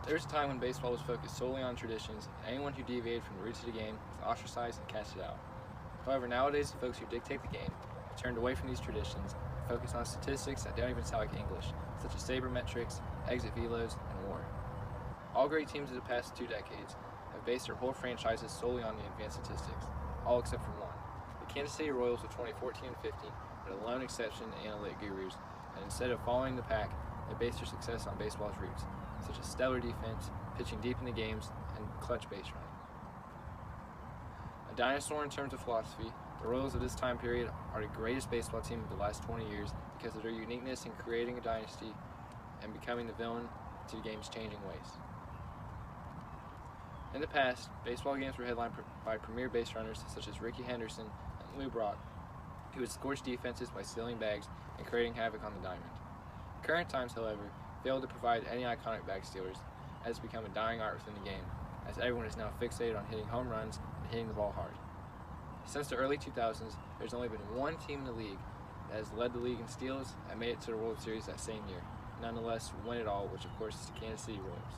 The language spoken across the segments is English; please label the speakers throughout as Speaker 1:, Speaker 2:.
Speaker 1: There was a time when baseball was focused solely on traditions, and anyone who deviated from the roots of the game was ostracized and casted out. However, nowadays the folks who dictate the game have turned away from these traditions and focus on statistics that don't even sound like English, such as sabermetrics, exit velos, and WAR. All great teams of the past 2 decades have based their whole franchises solely on the advanced statistics, all except for one. The Kansas City Royals of 2014 and 15 were the lone exception to analytic gurus, and instead of following the pack, they based their success on baseball's roots, such as stellar defense, pitching deep in the games, and clutch base running. A dinosaur in terms of philosophy, the Royals of this time period are the greatest baseball team of the last 20 years because of their uniqueness in creating a dynasty and becoming the villain to the game's changing ways. In the past, baseball games were headlined by premier base runners such as Rickey Henderson and Lou Brock, who would scorch defenses by stealing bags and creating havoc on the diamond. Current times, however, fail to provide any iconic bag stealers, as it's become a dying art within the game, as everyone is now fixated on hitting home runs and hitting the ball hard. Since the early 2000s, there's only been one team in the league that has led the league in steals and made it to the World Series that same year, nonetheless win it all, which of course is the Kansas City Royals.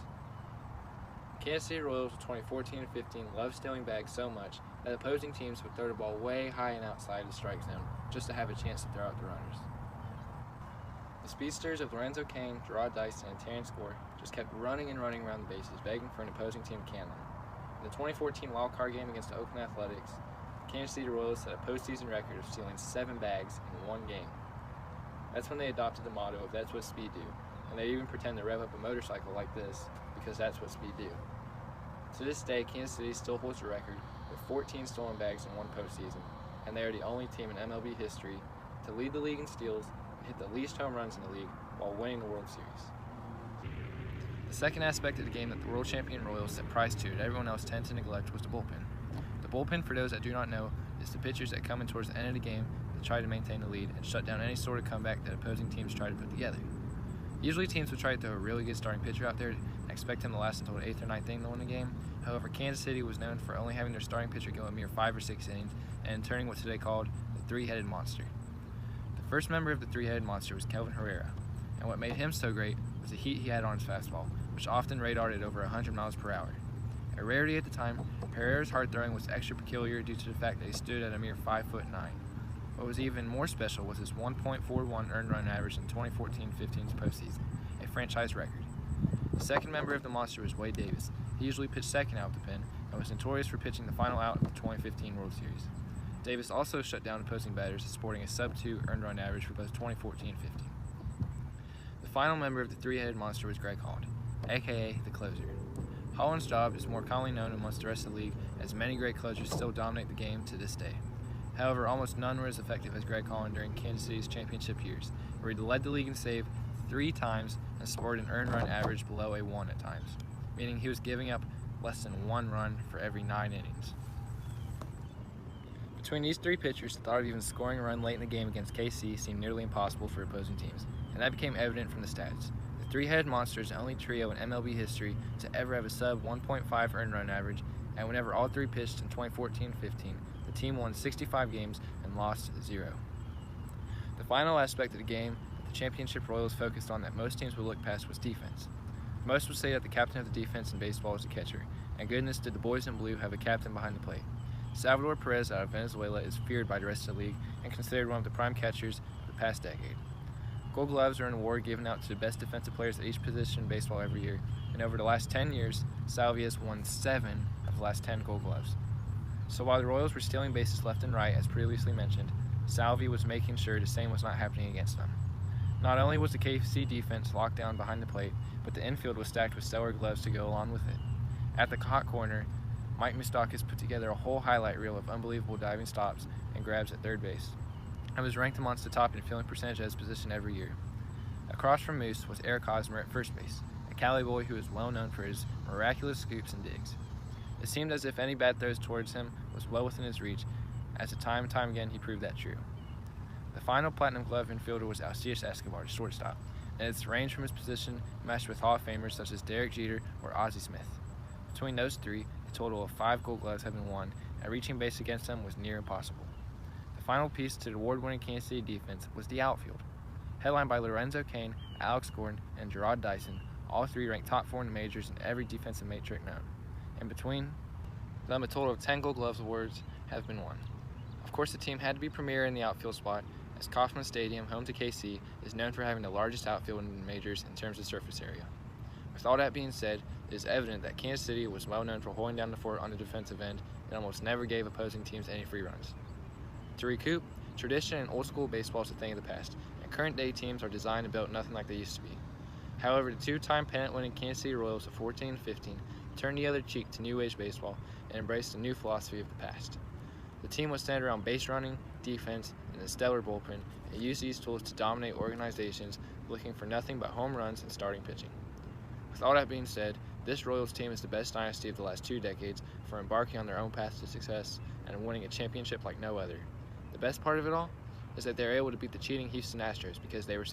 Speaker 1: The Kansas City Royals of 2014 and 15 loved stealing bags so much that opposing teams would throw the ball way high and outside the strike zone just to have a chance to throw out the runners. The speedsters of Lorenzo Cain, Gerard Dyson, and Terrence Gore just kept running and running around the bases, begging for an opposing team to can them. In the 2014 wild-card game against the Oakland Athletics, the Kansas City Royals set a postseason record of stealing 7 bags in one game. That's when they adopted the motto of "That's what speed do," and they even pretend to rev up a motorcycle like this because that's what speed do. To this day, Kansas City still holds the record with 14 stolen bags in one postseason, and they are the only team in MLB history to lead the league in steals and hit the least home runs in the league while winning the World Series. The second aspect of the game that the world champion Royals set price to that everyone else tends to neglect was the bullpen. The bullpen, for those that do not know, is the pitchers that come in towards the end of the game to try to maintain the lead and shut down any sort of comeback that opposing teams try to put together. Usually teams would try to throw a really good starting pitcher out there and expect him to last until the 8th or 9th inning to win the game. However, Kansas City was known for only having their starting pitcher go a mere 5 or 6 innings and turning what today called the three-headed monster. The first member of the three-headed monster was Kelvin Herrera, and what made him so great was the heat he had on his fastball, which often radared at over 100 miles per hour. A rarity at the time, Herrera's hard throwing was extra peculiar due to the fact that he stood at a mere 5'9". What was even more special was his 1.41 earned run average in 2014-15's postseason, a franchise record. The second member of the monster was Wade Davis. He usually pitched second out of the pen and was notorious for pitching the final out of the 2015 World Series. Davis also shut down opposing batters, sporting a sub-2 earned run average for both 2014 and 15. The final member of the three-headed monster was Greg Holland, aka the closer. Holland's job is more commonly known amongst the rest of the league, as many great closers still dominate the game to this day. However, almost none were as effective as Greg Holland during Kansas City's championship years, where he led the league in save 3 times and scored an earned run average below a 1 at times, meaning he was giving up less than 1 run for every 9 innings. Between these 3 pitchers, the thought of even scoring a run late in the game against KC seemed nearly impossible for opposing teams, and that became evident from the stats. The three-headed monster is the only trio in MLB history to ever have a sub 1.5 earned run average, and whenever all 3 pitched in 2014-15, the team won 65 games and lost 0. The final aspect of the game that the championship Royals focused on that most teams would look past was defense. Most would say that the captain of the defense in baseball is the catcher, and goodness did the boys in blue have a captain behind the plate. Salvador Perez out of Venezuela is feared by the rest of the league and considered one of the prime catchers of the past decade. Gold Gloves are an award given out to the best defensive players at each position in baseball every year, and over the last 10 years, Salvia has won 7 of the last 10 Gold Gloves. So while the Royals were stealing bases left and right, as previously mentioned, Salvia was making sure the same was not happening against them. Not only was the KC defense locked down behind the plate, but the infield was stacked with stellar gloves to go along with it. At the hot corner, Mike Moustakas put together a whole highlight reel of unbelievable diving stops and grabs at third base, and was ranked amongst the top in fielding percentage at his position every year. Across from Moose was Eric Hosmer at first base, a Cali boy who is well known for his miraculous scoops and digs. It seemed as if any bad throws towards him was well within his reach, as time and time again he proved that true. The final Platinum Glove infielder was Alcides Escobar, shortstop, and its range from his position matched with Hall of Famers such as Derek Jeter or Ozzie Smith. Between those 3, a total of 5 Gold Gloves have been won, and reaching base against them was near impossible. The final piece to the award-winning Kansas City defense was the outfield. Headlined by Lorenzo Cain, Alex Gordon, and Gerard Dyson, all three ranked top 4 in the majors in every defensive metric known. In between them, a total of 10 Gold Gloves awards have been won. Of course, the team had to be premier in the outfield spot, as Kauffman Stadium, home to KC, is known for having the largest outfield in the majors in terms of surface area. With all that being said, it is evident that Kansas City was well known for holding down the fort on the defensive end and almost never gave opposing teams any free runs. To recoup, tradition and old school baseball is a thing of the past, and current day teams are designed and built nothing like they used to be. However, the two-time pennant-winning Kansas City Royals of 14 and 15 turned the other cheek to new age baseball and embraced a new philosophy of the past. The team was centered around base running, defense, and a stellar bullpen, and used these tools to dominate organizations looking for nothing but home runs and starting pitching. With all that being said, this Royals team is the best dynasty of the last 2 decades for embarking on their own path to success and winning a championship like no other. The best part of it all is that they were able to beat the cheating Houston Astros because they were so